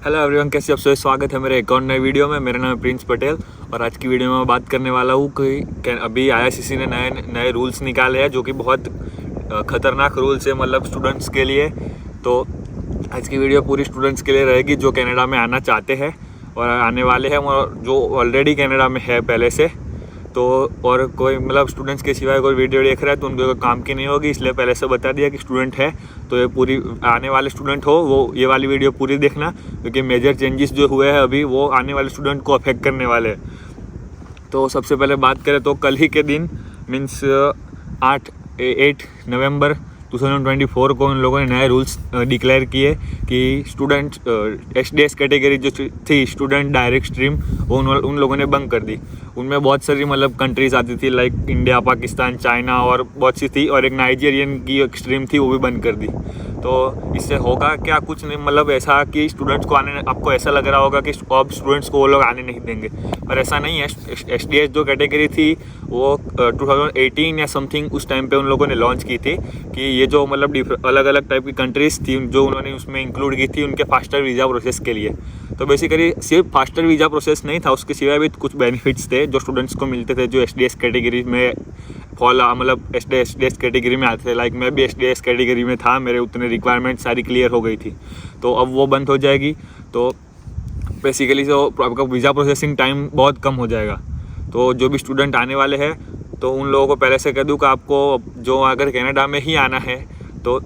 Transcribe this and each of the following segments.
Hello everyone, कैसे आप सभी। स्वागत है मेरे एक और नए वीडियो में। मेरा नाम है प्रिंस पटेल और आज की वीडियो में मैं बात करने वाला हूँ कि अभी आईआरसीसी ने नए नए रूल्स निकाले हैं जो कि बहुत ख़तरनाक रूल्स है, मतलब स्टूडेंट्स के लिए। तो आज की वीडियो पूरी स्टूडेंट्स के लिए रहेगी जो कनाडा में आना चाहते हैं और आने वाले हैं, और जो ऑलरेडी कनाडा में है पहले से। तो और कोई मतलब स्टूडेंट्स के सिवाय कोई वीडियो देख रहा है तो उनके कोई काम की नहीं होगी, इसलिए पहले से बता दिया कि स्टूडेंट है तो ये पूरी आने वाले स्टूडेंट हो वो ये वाली वीडियो पूरी देखना, क्योंकि मेजर चेंजेस जो हुए हैं अभी वो आने वाले स्टूडेंट को अफेक्ट करने वाले हैं। तो सबसे पहले बात करें तो कल ही के दिन मीन्स 8 नवंबर 2024 को उन लोगों ने नए रूल्स डिक्लेयर किए कि स्टूडेंट एसडीएस कैटेगरी जो थी, स्टूडेंट डायरेक्ट स्ट्रीम, वो उन लोगों ने बंद कर दी। उनमें बहुत सारी मतलब कंट्रीज़ आती थी, लाइक इंडिया, पाकिस्तान, चाइना और बहुत सी थी, और एक नाइजीरियन की एक स्ट्रीम थी वो भी बंद कर दी। तो इससे होगा क्या, कुछ नहीं, मतलब ऐसा कि स्टूडेंट्स को आने, आपको ऐसा लग रहा होगा कि अब स्टूडेंट्स को वो लोग आने नहीं देंगे, पर ऐसा नहीं है। एसडीएस जो कैटेगरी थी वो 2018 या समथिंग उस टाइम पे उन लोगों ने लॉन्च की थी कि ये जो मतलब अलग अलग टाइप की कंट्रीज़ थी जो उन्होंने उसमें इंक्लूड की थी उनके फास्टर वीज़ा प्रोसेस के लिए। तो बेसिकली सिर्फ फास्टर वीज़ा प्रोसेस नहीं था, उसके सिवाय भी कुछ बेनिफिट्स थे जो स्टूडेंट्स को मिलते थे जो एसडीएस कैटेगरी में मतलब एसडीएस कैटेगरी में आते थे। लाइक मैं भी एसडीएस कैटेगरी में था, मेरे उतने रिक्वायरमेंट सारी क्लियर हो गई थी, तो अब वो बंद हो जाएगी। तो बेसिकली जो आपका वीज़ा प्रोसेसिंग टाइम बहुत कम हो जाएगा। तो जो भी स्टूडेंट आने वाले हैं तो उन लोगों को पहले से कह दूँ कि आपको जो अगर कनाडा में ही आना है तो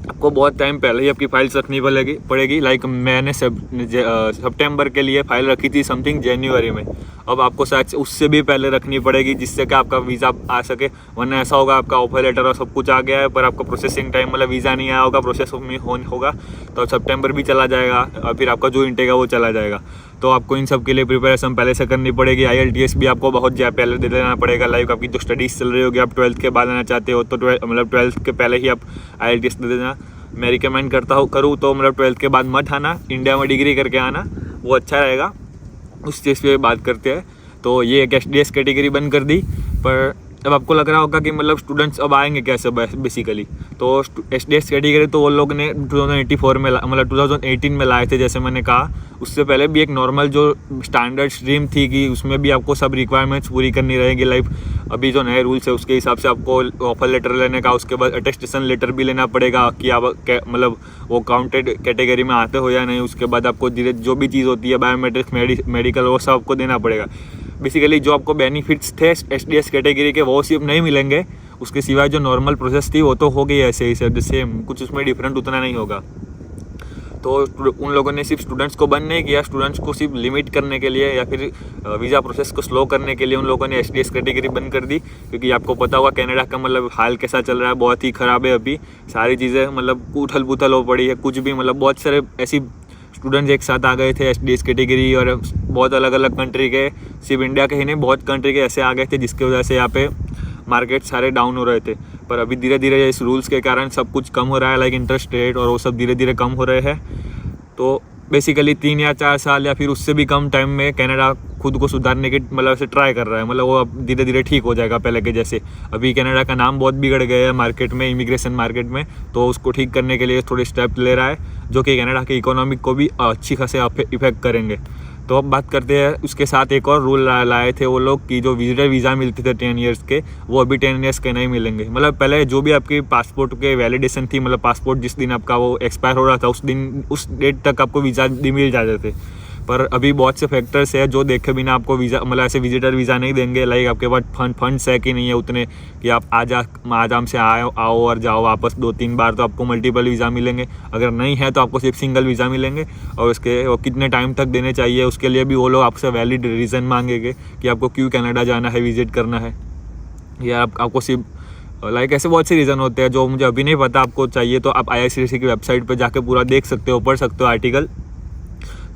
आपको बहुत टाइम पहले ही आपकी फाइल्स रखनी पड़ेगी। लाइक मैंने सितंबर के लिए फ़ाइल रखी थी समथिंग जनवरी में, अब आपको शायद उससे भी पहले रखनी पड़ेगी जिससे कि आपका वीज़ा आ सके। वरना ऐसा होगा आपका ऑफर लेटर और सब कुछ आ गया है पर आपका प्रोसेसिंग टाइम मतलब वीज़ा नहीं आया होगा, प्रोसेस होगा तो सितंबर भी चला जाएगा और फिर आपका जो इंटेक है वो चला जाएगा। तो आपको इन सब के लिए प्रिपरेशन पहले से करनी पड़ेगी। IELTS भी आपको बहुत ज़्यादा पहले दे देना पड़ेगा। लाइक आपकी जो स्टडीज़ चल रही होगी, आप 12th के बाद आना चाहते हो तो 12th के पहले ही आप IELTS दे देना। मैं रिकमेंड करूँ तो मतलब 12th के बाद मत आना, इंडिया में डिग्री करके आना, वो अच्छा रहेगा। उस चीज़ पे बात करते हैं। तो ये एक एसडीएस कैटेगरी बंद कर दी, पर अब आपको लग रहा होगा कि मतलब स्टूडेंट्स अब आएंगे कैसे बेसिकली। तो एसडीएस कैटेगरी तो वो लोग ने 2084 में मतलब 2018 में लाए थे, जैसे मैंने कहा। उससे पहले भी एक नॉर्मल जो स्टैंडर्ड स्ट्रीम थी कि उसमें भी आपको सब रिक्वायरमेंट्स पूरी करनी रहेगी। लाइक अभी जो नए रूल्स है उसके हिसाब से आपको ऑफर लेटर लेने का, उसके बाद अटेस्टेशन लेटर भी लेना पड़ेगा कि आप मतलब वो काउंटेड कैटेगरी में आते हो या नहीं। उसके बाद आपको धीरे जो भी चीज़ होती है बायोमेट्रिक्स, मेडिकल, वो सब आपको देना पड़ेगा। बेसिकली जो आपको बेनिफिट्स थे एसडीएस कैटेगरी के वो सिर्फ नहीं मिलेंगे, उसके सिवाय जो नॉर्मल प्रोसेस थी वो तो हो गई ऐसे ही सेम, कुछ उसमें डिफरेंट उतना नहीं होगा। तो उन लोगों ने सिर्फ स्टूडेंट्स को बंद नहीं किया, स्टूडेंट्स को सिर्फ लिमिट करने के लिए या फिर वीज़ा प्रोसेस को स्लो करने के लिए उन लोगों ने एसडीएस कैटेगरी बंद कर दी। क्योंकि आपको पता होगा कनाडा का मतलब हाल कैसा चल रहा है, बहुत ही ख़राब है अभी। सारी चीज़ें मतलब उथल पुथल हो पड़ी है, कुछ भी मतलब बहुत सारे ऐसी स्टूडेंट्स एक साथ आ गए थे एसडीएस कैटेगरी, और बहुत अलग अलग कंट्री के, सिर्फ इंडिया के ही नहीं बहुत कंट्री के ऐसे आ गए थे जिसकी वजह से यहाँ पे मार्केट सारे डाउन हो रहे थे। पर अभी धीरे धीरे इस रूल्स के कारण सब कुछ कम हो रहा है, लाइक इंटरेस्ट रेट और वो सब धीरे धीरे कम हो रहे हैं। तो बेसिकली 3 या 4 साल या फिर उससे भी कम टाइम में कनाडा खुद को सुधारने की मतलब ऐसे ट्राई कर रहा है, मतलब वो अब धीरे धीरे ठीक हो जाएगा पहले के जैसे। अभी कनाडा का नाम बहुत बिगड़ गया है मार्केट में, इमिग्रेशन मार्केट में, तो उसको ठीक करने के लिए थोड़े स्टेप ले रहा है जो कि कनाडा के इकोनॉमिक को भी अच्छी खासे इफेक्ट करेंगे। तो अब बात करते हैं उसके साथ एक और रूल लाए थे वो लोग कि जो विजिटर वीज़ा मिलते थे 10 ईयर्स के, वो अभी 10 ईयर्स के नहीं मिलेंगे। मतलब पहले जो भी आपकी पासपोर्ट के वैलिडेशन थी, मतलब पासपोर्ट जिस दिन आपका वो एक्सपायर हो रहा था उस डेट तक आपको वीज़ा मिल जाते थे। पर अभी बहुत से फैक्टर्स है जो देखे बिना आपको वीज़ा मतलब ऐसे विजिटर वीज़ा नहीं देंगे। लाइक आपके पास फंड्स है कि नहीं है उतने कि आप आराम से आओ और जाओ वापस 2-3 बार, तो आपको मल्टीपल वीज़ा मिलेंगे। अगर नहीं है तो आपको सिर्फ सिंगल वीज़ा मिलेंगे, और उसके वो कितने टाइम तक देने चाहिए उसके लिए भी वो लोग आपसे वैलिड रीज़न मांगेंगे कि आपको क्यों कनाडा जाना है, विजिट करना है, या आपको सिर्फ लाइक ऐसे बहुत से रीज़न होते हैं जो मुझे अभी नहीं पता। आपको चाहिए तो आप IRCTC की वेबसाइट पर जाके पूरा देख सकते हो, पढ़ सकते हो आर्टिकल।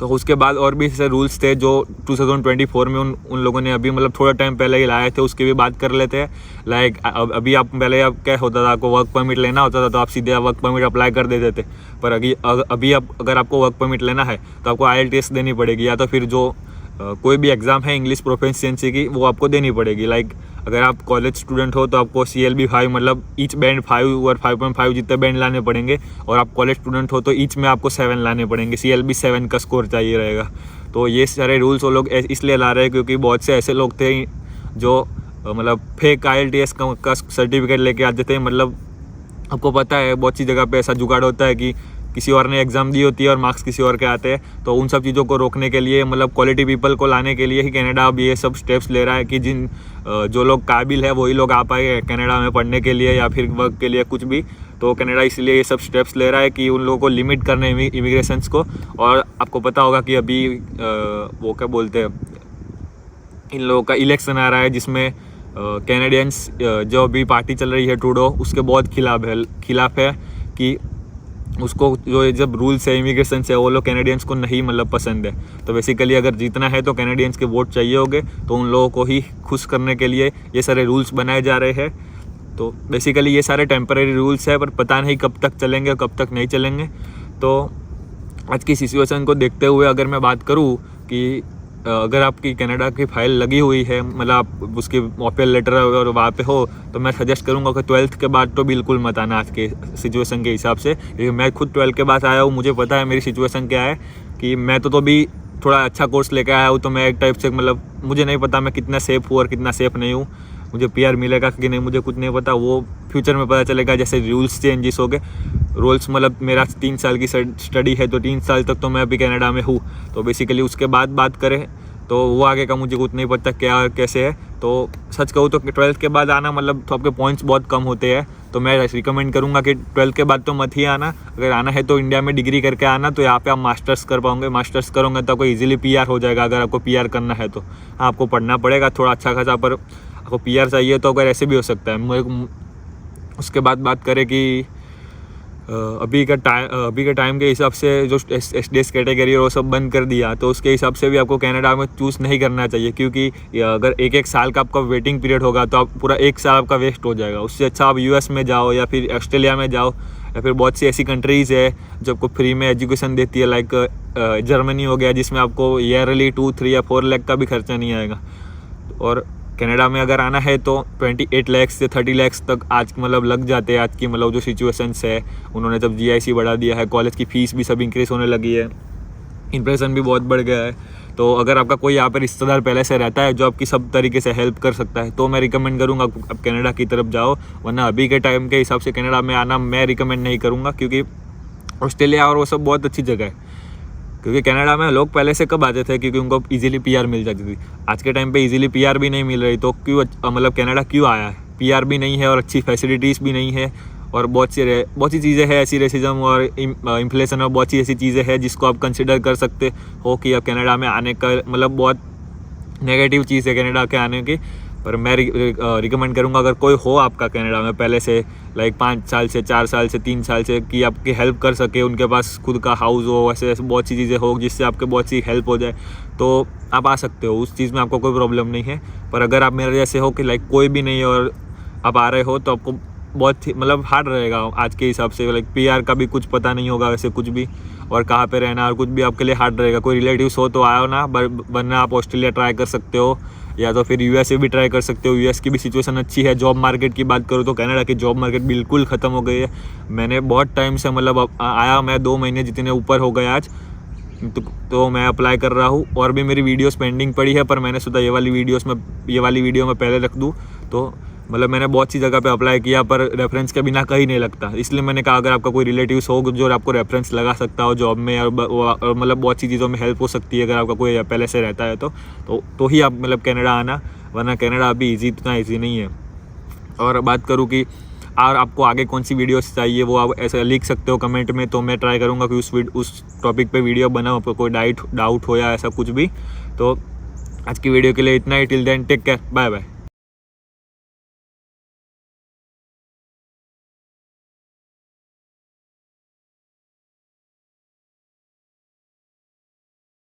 तो उसके बाद और भी ऐसे रूल्स थे जो 2024 में उन लोगों ने अभी मतलब थोड़ा टाइम पहले ही लाए थे, उसकी भी बात कर लेते हैं। लाइक अभी आप पहले आप क्या होता था, आपको वर्क परमिट लेना होता था तो आप सीधे वर्क परमिट अप्लाई कर देते थे। पर अभी अगर आपको वर्क परमिट लेना है तो आपको IELTS देनी पड़ेगी, या तो फिर जो कोई भी एग्ज़ाम है इंग्लिश प्रोफिशिएंसी की वो आपको देनी पड़ेगी। लाइक अगर आप कॉलेज स्टूडेंट हो तो आपको CLB 5 मतलब ईच बैंड 5 और 5.5 जितने बैंड लाने पड़ेंगे, और आप कॉलेज स्टूडेंट हो तो ईच में आपको 7 लाने पड़ेंगे। CLB 7 का स्कोर चाहिए रहेगा। तो ये सारे रूल्स वो लोग इसलिए ला रहे हैं क्योंकि बहुत से ऐसे लोग थे जो मतलब फेक IELTS का सर्टिफिकेट लेके आते थे। मतलब आपको पता है बहुत सी जगह पे ऐसा जुगाड़ होता है कि किसी और ने एग्ज़ाम दी होती है और मार्क्स किसी और के आते हैं। तो उन सब चीज़ों को रोकने के लिए, मतलब क्वालिटी पीपल को लाने के लिए ही कनाडा अब ये सब स्टेप्स ले रहा है कि जो लोग काबिल है वही लोग आ पाए कनाडा में पढ़ने के लिए या फिर वर्क के लिए कुछ भी। तो कनाडा इसलिए ये सब स्टेप्स ले रहा है कि उन लोगों को लिमिट करने इमिग्रेशंस को। और आपको पता होगा कि अभी वो क्या बोलते हैं, इन लोगों का इलेक्शन आ रहा है जिसमें कैनेडियंस जो अभी पार्टी चल रही है ट्रूडो, उसके बहुत खिलाफ है कि उसको जो जब रूल्स है इमिग्रेशन से वो लोग कैनेडियंस को नहीं मतलब पसंद है। तो बेसिकली अगर जीतना है तो कैनेडियंस के वोट चाहिए होंगे, तो उन लोगों को ही खुश करने के लिए ये सारे रूल्स बनाए जा रहे हैं। तो बेसिकली ये सारे टेम्परेरी रूल्स है, पर पता नहीं कब तक चलेंगे और कब तक नहीं चलेंगे। तो आज की सिचुएशन को देखते हुए अगर मैं बात करूँ कि अगर आपकी कनाडा की फाइल लगी हुई है, मतलब आप उसकी ऑफर लेटर और वहाँ पे हो, तो मैं सजेस्ट करूँगा कि 12th के बाद तो बिल्कुल मत आना आज के सिचुएशन के हिसाब से। क्योंकि मैं खुद 12th के बाद आया हूँ, मुझे पता है मेरी सिचुएशन क्या है कि मैं तो भी थोड़ा अच्छा कोर्स लेकर आया हूँ। तो मैं एक टाइप से मतलब मुझे नहीं पता मैं कितना सेफ़ हूँ और कितना सेफ़ नहीं हूँ। मुझे PR मिलेगा कि नहीं मुझे कुछ नहीं पता, वो फ्यूचर में पता चलेगा। जैसे रूल्स चेंजेस हो गए, रूल्स मतलब मेरा 3 साल की स्टडी है तो 3 साल तक तो मैं अभी कनाडा में हूँ। तो बेसिकली उसके बाद बात करें तो वो आगे का मुझे कुछ नहीं पता क्या कैसे है। तो सच कहूँ तो 12th के बाद आना मतलब तो आपके पॉइंट्स बहुत कम होते हैं। तो मैं रिकमेंड करूँगा कि 12th के बाद तो मत ही आना। अगर आना है तो इंडिया में डिग्री करके आना, तो यहाँ पे आप मास्टर्स कर पाओगे। मास्टर्स करोगे तो आपको ईजिली PR हो जाएगा। अगर आपको PR करना है तो आपको पढ़ना पड़ेगा थोड़ा अच्छा खासा, पर आपको PR चाहिए तो अगर ऐसे भी हो सकता है। उसके बाद बात करें कि अभी के टाइम के हिसाब से जो SDS कैटेगरी और वो सब बंद कर दिया, तो उसके हिसाब से भी आपको कनाडा में चूज़ नहीं करना चाहिए। क्योंकि अगर एक साल का आपका वेटिंग पीरियड होगा तो आप पूरा 1 साल आपका वेस्ट हो जाएगा। उससे अच्छा आप US में जाओ या फिर ऑस्ट्रेलिया में जाओ, या फिर बहुत सी ऐसी कंट्रीज़ है जो आपको फ्री में एजुकेशन देती है। लाइक जर्मनी हो गया, जिसमें आपको ईयरली 2, 3 या 4 लाख का भी खर्चा नहीं आएगा। और कनाडा में अगर आना है तो 28 लाख से 30 लाख तक आज मतलब लग जाते हैं। आज की मतलब जो सिचुएशंस है, उन्होंने जब GIC बढ़ा दिया है, कॉलेज की फ़ीस भी सब इंक्रीज होने लगी है, इन्फ्लेशन भी बहुत बढ़ गया है। तो अगर आपका कोई यहाँ पर रिश्तेदार पहले से रहता है जो आपकी सब तरीके से हेल्प कर सकता है, तो मैं रिकमेंड करूँगा आप कनाडा की तरफ जाओ। वरना अभी के टाइम के हिसाब से कनाडा में आना मैं रिकमेंड नहीं करूँगा। क्योंकि ऑस्ट्रेलिया और वो सब बहुत अच्छी जगह है। क्योंकि कनाडा में लोग पहले से कब आते थे, क्योंकि उनको इजीली PR मिल जाती थी। आज के टाइम पे इजीली PR भी नहीं मिल रही, तो क्यों मतलब कनाडा क्यों आया है? PR भी नहीं है और अच्छी फैसिलिटीज़ भी नहीं है, और बहुत सी चीज़ें हैं ऐसी, रेसिज्म और इन्फ्लेशन और बहुत सी ऐसी चीज़ें हैं जिसको आप कंसिडर कर सकते हो कि अब कनाडा में आने का मतलब बहुत नेगेटिव चीज़ है कनाडा के आने की। पर मैं रिकमेंड करूँगा अगर कोई हो आपका कनाडा में पहले से, लाइक 5 साल से, 4 साल से, 3 साल से, कि आपकी हेल्प कर सके, उनके पास खुद का हाउस हो, ऐसे बहुत सी चीज़ें हो जिससे आपके बहुत सी हेल्प हो जाए, तो आप आ सकते हो। उस चीज़ में आपको कोई प्रॉब्लम नहीं है। पर अगर आप मेरे जैसे हो कि लाइक कोई भी नहीं और आप आ रहे हो, तो आपको बहुत ही मतलब हार्ड रहेगा आज के हिसाब से। लाइक PR का भी कुछ पता नहीं होगा वैसे कुछ भी, और कहाँ पे रहना और कुछ भी आपके लिए हार्ड रहेगा। कोई रिलेटिव्स हो तो आओ ना, वरना आप ऑस्ट्रेलिया ट्राई कर सकते हो या तो फिर USA भी ट्राई कर सकते हो। US की भी सिचुएशन अच्छी है। जॉब मार्केट की बात करूँ तो कनाडा की जॉब मार्केट बिल्कुल ख़त्म हो गई है। मैंने बहुत टाइम से मतलब आया, मैं 2 महीने जितने ऊपर हो गए आज, तो मैं अप्लाई कर रहा हूँ। और भी मेरी वीडियोस पेंडिंग पड़ी है, पर मैंने सोचा ये वाली वीडियो में पहले रख दूँ। तो मतलब मैंने बहुत सी जगह पे अप्लाई किया, पर रेफरेंस के बिना कहीं नहीं लगता। इसलिए मैंने कहा अगर आपका कोई रिलेटिव्स हो जो आपको रेफरेंस लगा सकता हो जॉब में, और मतलब बहुत सी चीज़ों में हेल्प हो सकती है अगर आपका कोई पहले से रहता है तो ही आप मतलब कनाडा आना, वरना कनाडा अभी इतना ईजी नहीं है। और बात करूँ कि और आपको आगे कौन सी वीडियोस चाहिए, वो आप ऐसे लिख सकते हो कमेंट में, तो मैं ट्राई करूँगा कि उस टॉपिक पे वीडियो बनाऊँ। आपको कोई डाउट हो या ऐसा कुछ भी। तो आज की वीडियो के लिए इतना ही। Till then take care, bye bye.